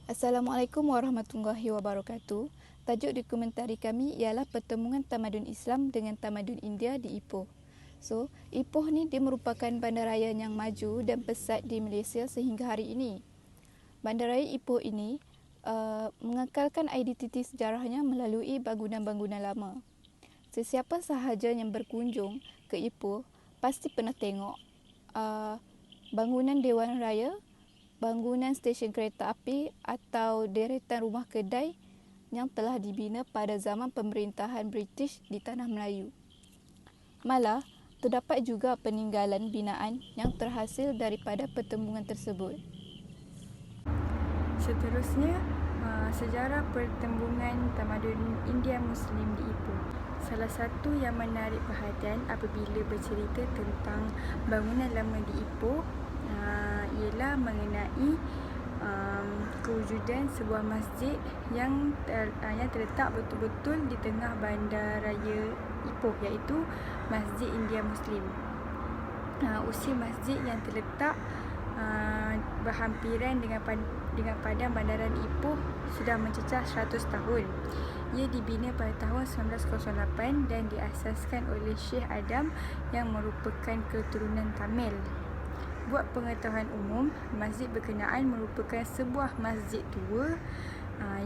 Assalamualaikum warahmatullahi wabarakatuh. Tajuk dokumentari kami ialah pertemuan tamadun Islam dengan tamadun India di Ipoh. Ipoh ni dia merupakan bandaraya yang maju dan pesat di Malaysia sehingga hari ini. Bandaraya Ipoh ini mengekalkan identiti sejarahnya melalui bangunan-bangunan lama. Sesiapa sahaja yang berkunjung ke Ipoh pasti pernah tengok bangunan Dewan Raya, bangunan stesen kereta api atau deretan rumah kedai yang telah dibina pada zaman pemerintahan British di Tanah Melayu. Malah, terdapat juga peninggalan binaan yang terhasil daripada pertemuan tersebut. Seterusnya, sejarah pertembungan tamadun India Muslim di Ipoh. Salah satu yang menarik perhatian apabila bercerita tentang bangunan lama di Ipoh ialah mengenai kewujudan sebuah masjid yang terletak betul-betul di tengah bandaraya Ipoh, iaitu Masjid India Muslim. Usia masjid yang terletak berhampiran dengan padang bandaran Ipoh sudah mencecah 100 tahun. Ia dibina pada tahun 1908 dan diasaskan oleh Syekh Adam yang merupakan keturunan Tamil. Buat pengetahuan umum, masjid berkenaan merupakan sebuah masjid tua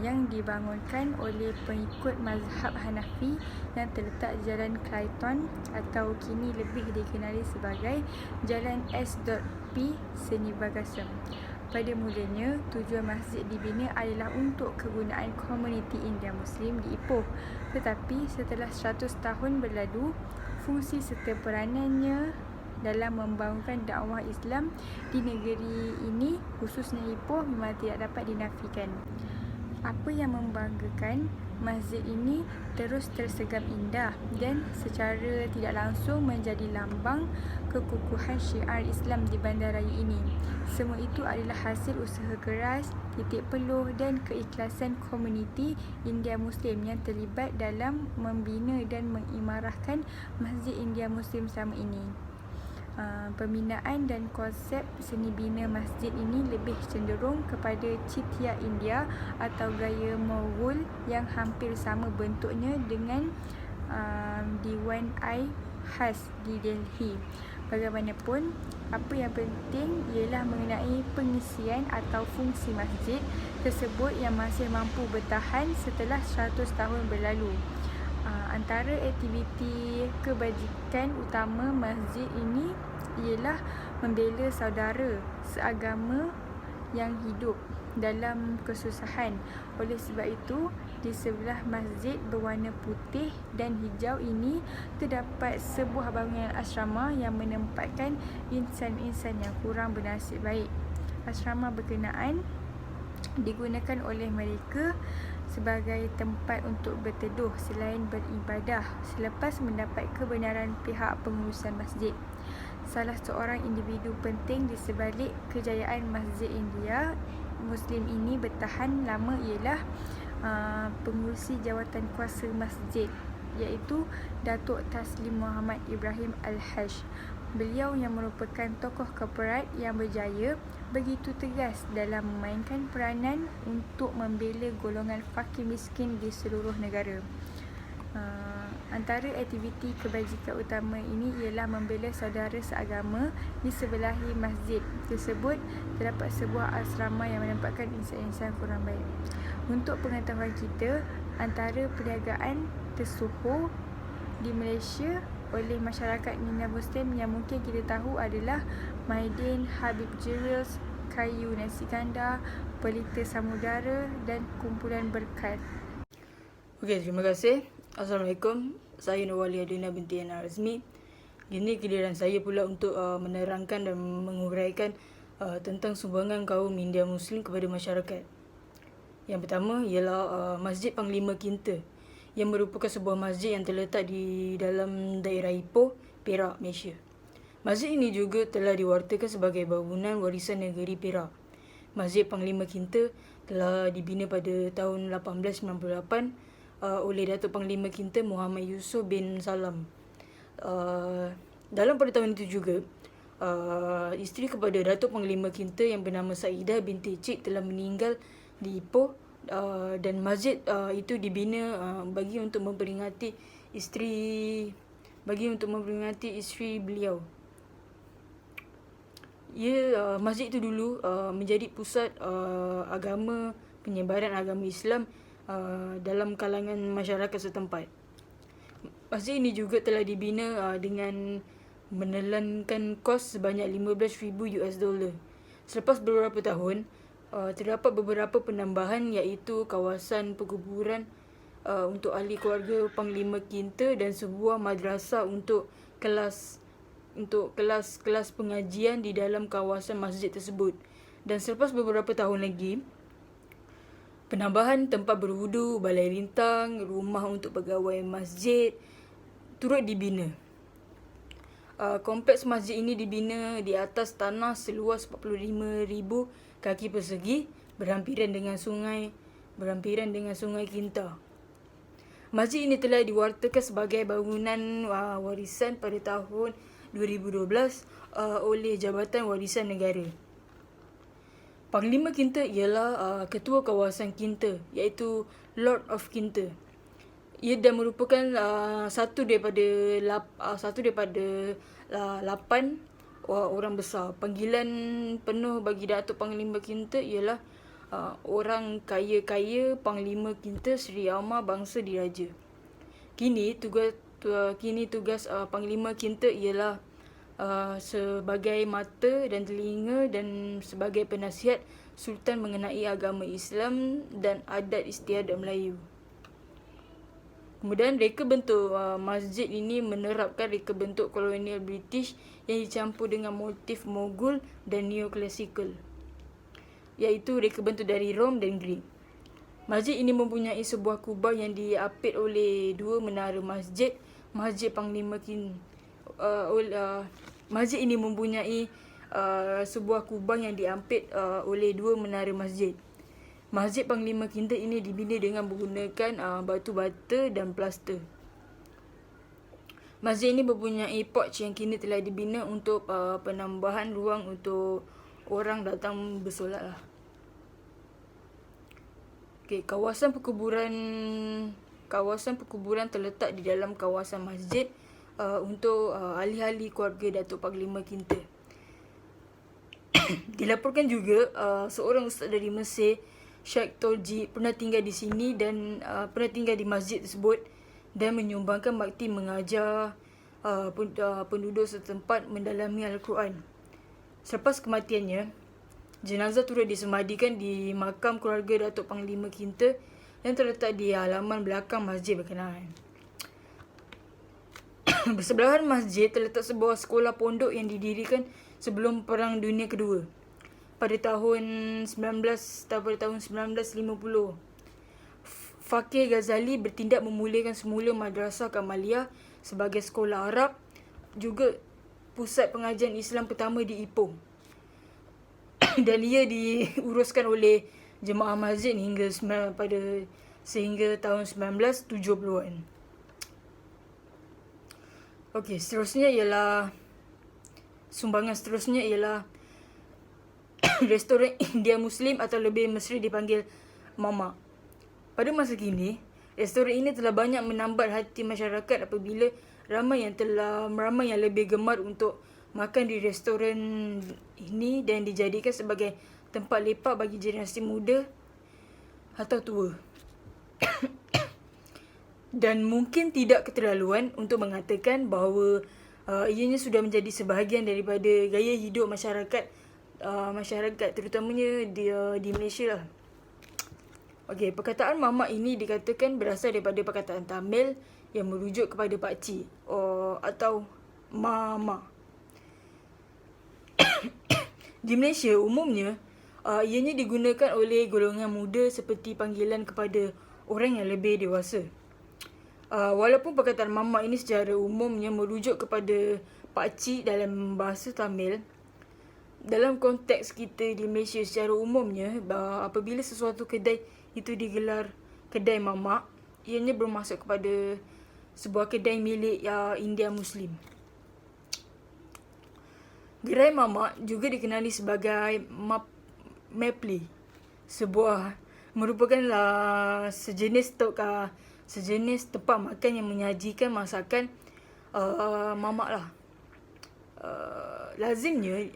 yang dibangunkan oleh pengikut mazhab Hanafi yang terletak di Jalan Clayton atau kini lebih dikenali sebagai Jalan S.P. Seni Bagasem. Pada mulanya, tujuan masjid dibina adalah untuk kegunaan komuniti India Muslim di Ipoh. Tetapi setelah 100 tahun berlalu, fungsi serta peranannya dalam membangunkan dakwah Islam di negeri ini, khususnya Ipoh, memang tidak dapat dinafikan. Apa yang membanggakan, masjid ini terus tersegam indah dan secara tidak langsung menjadi lambang kekukuhan syiar Islam di bandaraya ini. Semua itu adalah hasil usaha keras, titik peluh dan keikhlasan komuniti India Muslim yang terlibat dalam membina dan mengimarahkan Masjid India Muslim selama ini. Pembinaan dan konsep seni bina masjid ini lebih cenderung kepada Citya India atau gaya Mughal yang hampir sama bentuknya dengan Diwan khas di Delhi. Bagaimanapun, apa yang penting ialah mengenai pengisian atau fungsi masjid tersebut yang masih mampu bertahan setelah 100 tahun berlalu. Antara aktiviti kebajikan utama masjid ini ialah membela saudara seagama yang hidup dalam kesusahan. Oleh sebab itu, di sebelah masjid berwarna putih dan hijau ini terdapat sebuah bangunan asrama yang menempatkan insan-insan yang kurang bernasib baik. Asrama berkenaan digunakan oleh mereka sebagai tempat untuk berteduh selain beribadah selepas mendapat kebenaran pihak pengurusan masjid. Salah seorang individu penting di sebalik kejayaan Masjid India Muslim ini bertahan lama ialah pengurusi jawatan kuasa masjid, iaitu Datuk Taslim Muhammad Ibrahim Al-Hajj. Beliau yang merupakan tokoh korporat yang berjaya begitu tegas dalam memainkan peranan untuk membela golongan fakir miskin di seluruh negara. Antara aktiviti kebajikan utama ini ialah membela saudara seagama. Di sebelahi masjid tersebut terdapat sebuah asrama yang menempatkan insan-insan kurang baik. Untuk pengetahuan kita, antara perniagaan tersohor di Malaysia oleh masyarakat India Muslim yang mungkin kita tahu adalah Maidin, Habib Jewels, Kayu Nasi Kandar, Pelita Samudara dan Kumpulan Berkat. Okey, terima kasih. Assalamualaikum. Saya Nurwali Adina binti Yana Razmi. Ini giliran saya pula untuk menerangkan dan menguraikan tentang sumbangan kaum India Muslim kepada masyarakat. Yang pertama ialah Masjid Panglima Kinta, yang merupakan sebuah masjid yang terletak di dalam daerah Ipoh, Perak, Malaysia. Masjid ini juga telah diwartakan sebagai bangunan warisan negeri Perak. Masjid Panglima Kinta telah dibina pada tahun 1898 oleh Datuk Panglima Kinta Muhammad Yusof bin Salam. Dalam pada tahun itu juga, isteri kepada Datuk Panglima Kinta yang bernama Saidah binti Cik telah meninggal di Ipoh, dan masjid itu dibina bagi untuk memperingati isteri beliau. Masjid itu dulu menjadi pusat agama, penyebaran agama Islam dalam kalangan masyarakat setempat. Masjid ini juga telah dibina dengan menelankan kos sebanyak $15,000. Selepas beberapa tahun, terdapat beberapa penambahan, iaitu kawasan perkuburan untuk ahli keluarga Panglima Kinta dan sebuah madrasah untuk kelas pengajian di dalam kawasan masjid tersebut. Dan selepas beberapa tahun lagi, penambahan tempat berwudu, balai rintang, rumah untuk pegawai masjid turut dibina. Kompleks masjid ini dibina di atas tanah seluas 45,000 kaki persegi berhampiran dengan sungai Kinta. Masjid ini telah diwartakan sebagai bangunan warisan pada tahun 2012 oleh Jabatan Warisan Negara. Panglima Kinta ialah ketua kawasan Kinta, iaitu Lord of Kinta. Ia dah merupakan satu daripada 8 orang besar. Panggilan penuh bagi Datuk Panglima Kinta ialah orang kaya-kaya Panglima Kinta Seri Amar Bangsa Diraja. Kini tugas Panglima Kinta ialah sebagai mata dan telinga dan sebagai penasihat Sultan mengenai agama Islam dan adat istiadat Melayu. Kemudian reka bentuk masjid ini menerapkan reka bentuk kolonial British yang dicampur dengan motif Mughal dan neoklasikal, iaitu reka bentuk dari Rom dan Greek. Masjid ini mempunyai sebuah kubah yang diapit oleh dua menara masjid. Masjid ini mempunyai sebuah kubah yang diapit oleh dua menara masjid. Masjid Panglima Kinta ini dibina dengan menggunakan batu bata dan plaster. Masjid ini mempunyai porch yang kini telah dibina untuk penambahan ruang untuk orang datang bersolat lah. Kawasan perkuburan terletak di dalam kawasan masjid untuk ahli-ahli keluarga Datuk Panglima Kinta. Dilaporkan juga seorang ustaz dari Mesir, Sheikh Tolji, pernah tinggal di sini dan pernah tinggal di masjid tersebut dan menyumbangkan bakti mengajar penduduk setempat mendalami Al-Quran. Selepas kematiannya, jenazah turut disemadikan di makam keluarga Datuk Panglima Kinta yang terletak di halaman belakang masjid berkenaan. Bersebelahan masjid terletak sebuah sekolah pondok yang didirikan sebelum Perang Dunia Kedua pada tahun 1950. Fakih Ghazali bertindak memulakan semula Madrasah Kamaliyah sebagai sekolah Arab, juga pusat pengajian Islam pertama di Ipoh. Dan ia diuruskan oleh jemaah masjid sehingga tahun 1970-an. Sumbangan seterusnya ialah restoran India Muslim atau lebih mesra dipanggil Mama. Pada masa kini, restoran ini telah banyak menambat hati masyarakat apabila ramai yang lebih gemar untuk makan di restoran ini dan dijadikan sebagai tempat lepak bagi generasi muda atau tua. Dan mungkin tidak keterlaluan untuk mengatakan bahawa ianya sudah menjadi sebahagian daripada gaya hidup masyarakat terutamanya di Malaysia lah. Perkataan mamak ini dikatakan berasal daripada perkataan Tamil yang merujuk kepada pakcik atau mama. Di Malaysia umumnya ianya digunakan oleh golongan muda seperti panggilan kepada orang yang lebih dewasa. Walaupun perkataan mamak ini secara umumnya merujuk kepada pakcik dalam bahasa Tamil, dalam konteks kita di Malaysia secara umumnya, apabila sesuatu kedai itu digelar kedai mamak, ianya bermaksud kepada sebuah kedai milik India Muslim. Gerai mamak juga dikenali sebagai Mapli, sebuah merupakan sejenis tempat makan yang menyajikan masakan mamak lah. Lazimnya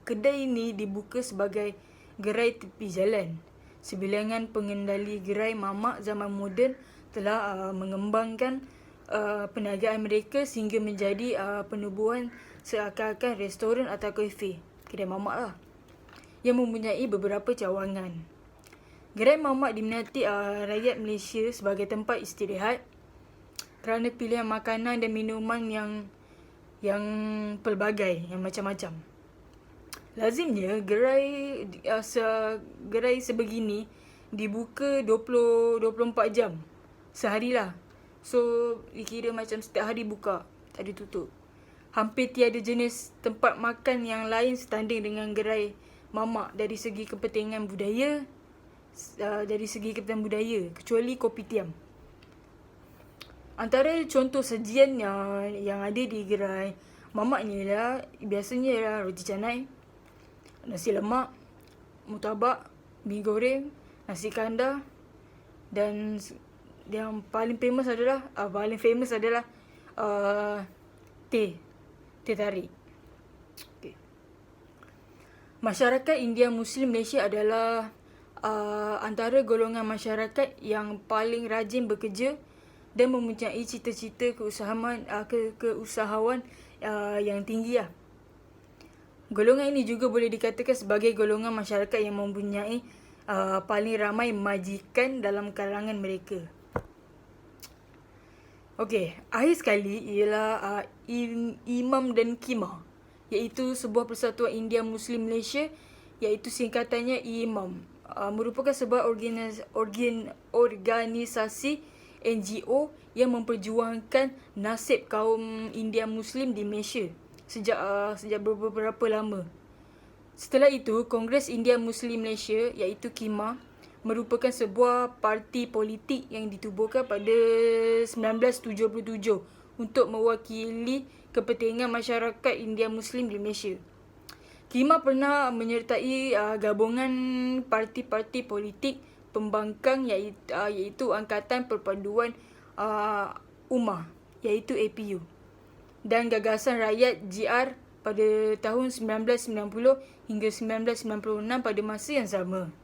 kedai ini dibuka sebagai gerai tepi jalan. Sebilangan pengendali gerai mamak zaman moden telah mengembangkan perniagaan mereka sehingga menjadi penubuhan seakan-akan restoran atau kafe, kedai mamak lah, yang mempunyai beberapa cawangan. Gerai mamak diminati rakyat Malaysia sebagai tempat istirahat kerana pilihan makanan dan minuman yang pelbagai, yang macam-macam. Lazimnya gerai sebegini dibuka 24 jam sehari lah. So dikira macam setiap hari buka, tak ada tutup. Hampir tiada jenis tempat makan yang lain setanding dengan gerai mamak dari segi kepentingan budaya, kecuali kopitiam. Antara contoh sajian yang ada di gerai mamak ni biasanya ialah roti canai, nasi lemak, murtabak, mi goreng, nasi kandar, dan yang paling famous adalah teh tarik. Okay. Masyarakat India Muslim Malaysia adalah antara golongan masyarakat yang paling rajin bekerja dan mempunyai cita-cita keusahawan yang tinggi lah. Golongan ini juga boleh dikatakan sebagai golongan masyarakat yang mempunyai paling ramai majikan dalam kalangan mereka. Okey, akhir sekali ialah Imam dan Khimah, iaitu sebuah persatuan India Muslim Malaysia, iaitu singkatannya IMAM. Merupakan sebuah organisasi NGO yang memperjuangkan nasib kaum India Muslim di Malaysia sejak beberapa lama. Setelah itu, Kongres India Muslim Malaysia, iaitu KIMA, merupakan sebuah parti politik yang ditubuhkan pada 1977 untuk mewakili kepentingan masyarakat India Muslim di Malaysia. KIMA pernah menyertai gabungan parti-parti politik pembangkang iaitu Angkatan Perpaduan Ummah, iaitu APU, dan Gagasan Rakyat GR pada tahun 1990 hingga 1996 pada masa yang sama.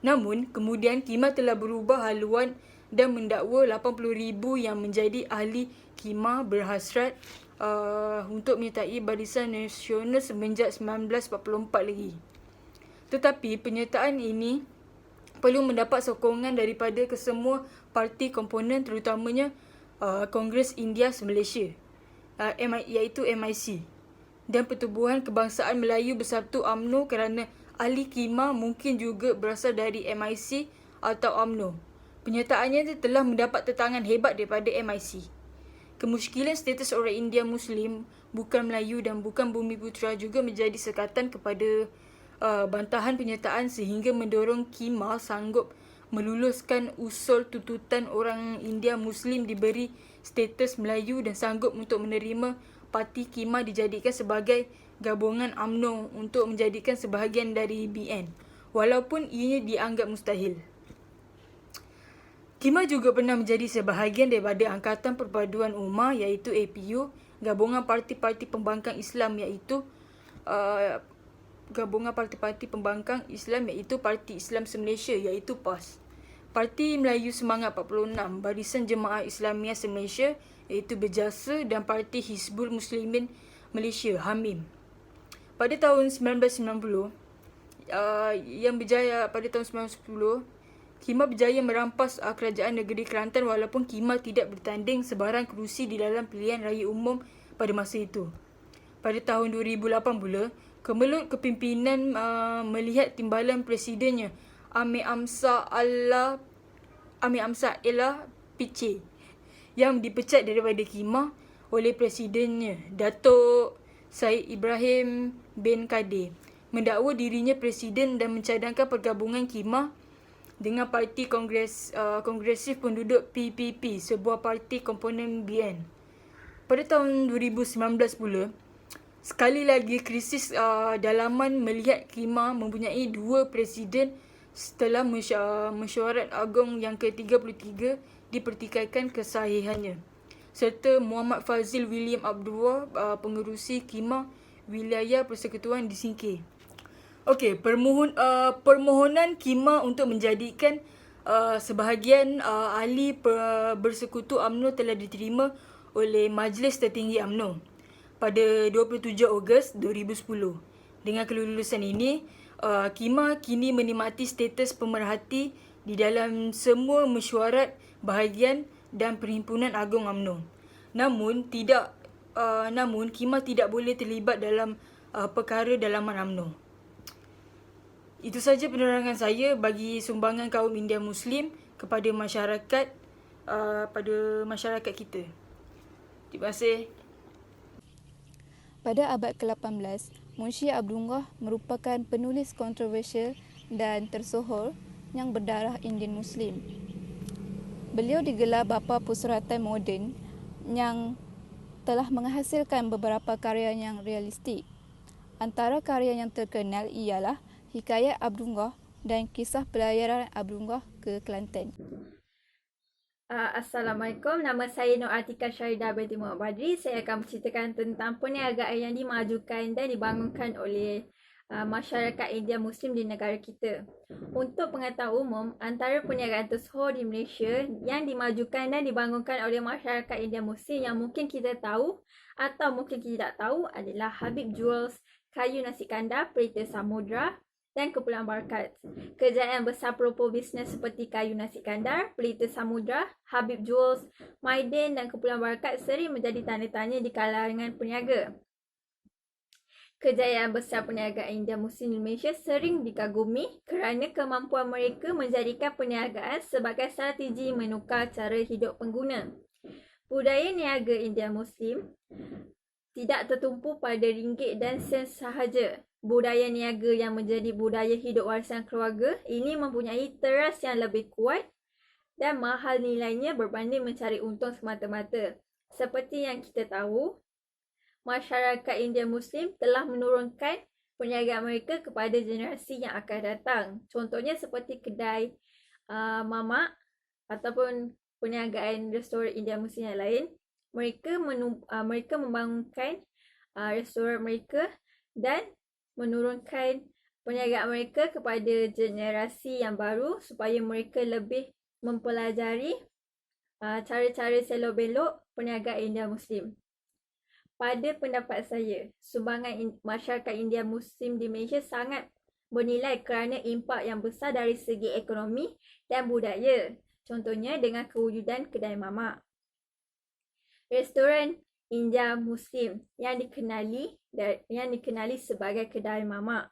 Namun, kemudian KIMA telah berubah haluan dan mendakwa 80,000 yang menjadi ahli KIMA berhasrat untuk menyertai Barisan Nasional semenjak 1944 lagi. Tetapi penyertaan ini perlu mendapat sokongan daripada kesemua parti komponen, terutamanya Kongres India Malaysia, iaitu MIC, dan Pertubuhan Kebangsaan Melayu Bersatu UMNO, kerana ahli KIMA mungkin juga berasal dari MIC atau UMNO. Penyertaannya telah mendapat tentangan hebat daripada MIC. Kemusykilan status orang India Muslim, bukan Melayu dan bukan Bumiputera juga menjadi sekatan kepada bantahan penyertaan, sehingga mendorong KIMA sanggup meluluskan usul tuntutan orang India Muslim diberi status Melayu dan sanggup untuk menerima parti KIMA dijadikan sebagai gabungan UMNO untuk menjadikan sebahagian dari BN, walaupun ianya dianggap mustahil. KIMA juga pernah menjadi sebahagian daripada Angkatan Perpaduan Ummah, iaitu APU, gabungan parti-parti pembangkang Islam iaitu Parti Islam Se-Malaysia, iaitu PAS, Parti Melayu Semangat 46, Barisan Jemaah Islamiah Se-Malaysia, iaitu Berjasa, dan Parti Hizbul Muslimin Malaysia, HAMIM. Pada tahun 1990, KIMA berjaya merampas kerajaan negeri Kelantan, walaupun KIMA tidak bertanding sebarang kerusi di dalam pilihan raya umum pada masa itu. Pada tahun 2008 pula, kemelut kepimpinan melihat timbalan presidennya Amir Hamzah Ella Piche yang dipecat daripada KIMA oleh presidennya Datuk Syed Ibrahim bin Kadir, mendakwa dirinya presiden dan mencadangkan pergabungan KIMA dengan Parti Kongresif Penduduk PPP, sebuah parti komponen BN. Pada tahun 2019 pula, sekali lagi krisis dalaman melihat KIMA mempunyai dua presiden setelah mesyuarat agung yang ke-33 dipertikaikan kesahihannya, serta Muhammad Fazil William Abdullah, pengerusi khidmah wilayah persekutuan disingkir. Okey, permohonan khidmah untuk menjadikan sebahagian ahli bersekutu UMNO telah diterima oleh Majlis Tertinggi UMNO pada 27 Ogos 2010. Dengan kelulusan ini, khidmah kini menikmati status pemerhati di dalam semua mesyuarat bahagian dan Perhimpunan Agung UMNO. Namun khidmah tidak boleh terlibat dalam perkara dalaman UMNO. Itu saja penerangan saya bagi sumbangan kaum India Muslim kepada masyarakat kita. Terima kasih. Pada abad ke-18, Munshi Abdullah merupakan penulis kontroversial dan tersohor yang berdarah Indian Muslim. Beliau digelar bapa pusuratan moden yang telah menghasilkan beberapa karya yang realistik. Antara karya yang terkenal ialah Hikayat Abdullah dan Kisah Pelayaran Abdullah ke Kelantan. Assalamualaikum, nama saya Nur Atika Syaridah binti Muhammad Badri. Saya akan menceritakan tentang perniagaan yang dimajukan dan dibangunkan oleh masyarakat India Muslim di negara kita. Untuk pengetahuan umum, antara perniagaan tersohor di Malaysia yang dimajukan dan dibangunkan oleh masyarakat India Muslim yang mungkin kita tahu atau mungkin kita tak tahu adalah Habib Jewels, Kayu Nasi Kandar, Pelita Samudra dan Kepulauan Barakat. Kejayaan besar pelopor bisnes seperti Kayu Nasi Kandar, Pelita Samudra, Habib Jewels, Maidin dan Kepulauan Barakat sering menjadi tanda tanya di kalangan peniaga. Kejayaan besar perniagaan India Muslim di Malaysia sering dikagumi kerana kemampuan mereka menjadikan perniagaan sebagai strategi menukar cara hidup pengguna. Budaya niaga India Muslim tidak tertumpu pada ringgit dan sen sahaja. Budaya niaga yang menjadi budaya hidup warisan keluarga ini mempunyai teras yang lebih kuat dan mahal nilainya berbanding mencari untung semata-mata. Seperti yang kita tahu, masyarakat India Muslim telah menurunkan perniagaan mereka kepada generasi yang akan datang. Contohnya seperti kedai mamak ataupun perniagaan restoran India Muslim yang lain. Mereka membangunkan restoran mereka dan menurunkan perniagaan mereka kepada generasi yang baru supaya mereka lebih mempelajari cara-cara selok-belok perniagaan India Muslim. Pada pendapat saya, sumbangan masyarakat India Muslim di Malaysia sangat bernilai kerana impak yang besar dari segi ekonomi dan budaya. Contohnya dengan kewujudan kedai mamak. Restoran India Muslim yang dikenali sebagai kedai mamak.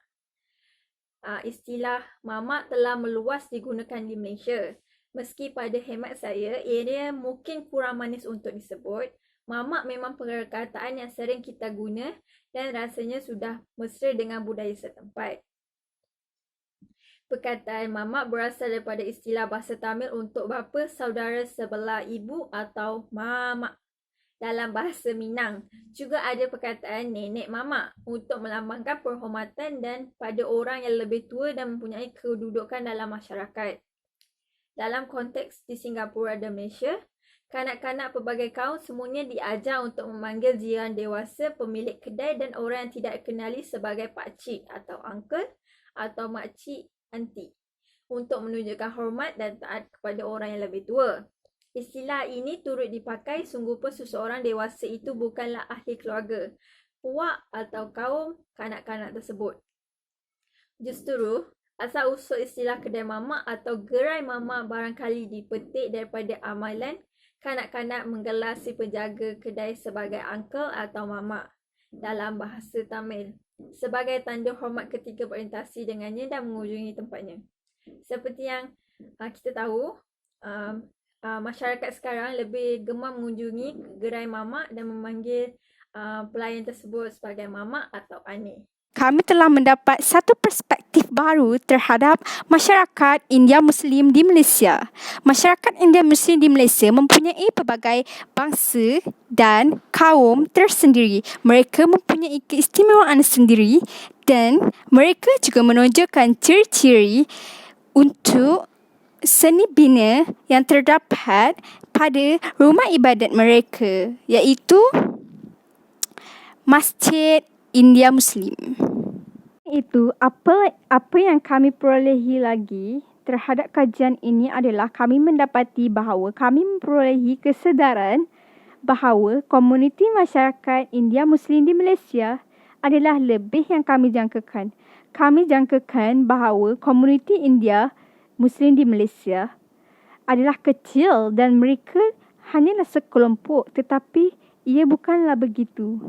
Istilah mamak telah meluas digunakan di Malaysia. Meski pada hemat saya, ia mungkin kurang manis untuk disebut, mamak memang perkataan yang sering kita guna dan rasanya sudah mesra dengan budaya setempat. Perkataan mamak berasal daripada istilah bahasa Tamil untuk bapa saudara sebelah ibu atau mamak. Dalam bahasa Minang, juga ada perkataan nenek mamak untuk melambangkan penghormatan dan pada orang yang lebih tua dan mempunyai kedudukan dalam masyarakat. Dalam konteks di Singapura dan Malaysia, kanak-kanak pelbagai kaum semuanya diajar untuk memanggil jiran dewasa, pemilik kedai dan orang yang tidak dikenali sebagai pakcik atau uncle atau makcik, aunty untuk menunjukkan hormat dan taat kepada orang yang lebih tua. Istilah ini turut dipakai sungguh pun seseorang dewasa itu bukanlah ahli keluarga, puak atau kaum kanak-kanak tersebut. Justru, asal-usul istilah kedai mamak atau gerai mamak barangkali dipetik daripada amalan kanak-kanak menggelar si penjaga kedai sebagai uncle atau mamak dalam bahasa Tamil sebagai tanda hormat ketika berinteraksi dengannya dan mengunjungi tempatnya. Seperti yang kita tahu, masyarakat sekarang lebih gemar mengunjungi gerai mamak dan memanggil pelayan tersebut sebagai mamak atau ane. Kami telah mendapat satu perspektif baru terhadap masyarakat India Muslim di Malaysia. Masyarakat India Muslim di Malaysia mempunyai pelbagai bangsa dan kaum tersendiri. Mereka mempunyai keistimewaan sendiri dan mereka juga menunjukkan ciri-ciri untuk seni bina yang terdapat pada rumah ibadat mereka, iaitu Masjid India Muslim. Itu apa yang kami perolehi lagi terhadap kajian ini adalah kami mendapati bahawa kami memperolehi kesedaran bahawa komuniti masyarakat India Muslim di Malaysia adalah lebih yang kami jangkakan. Kami jangkakan bahawa komuniti India Muslim di Malaysia adalah kecil dan mereka hanyalah sekelompok, tetapi ia bukanlah begitu.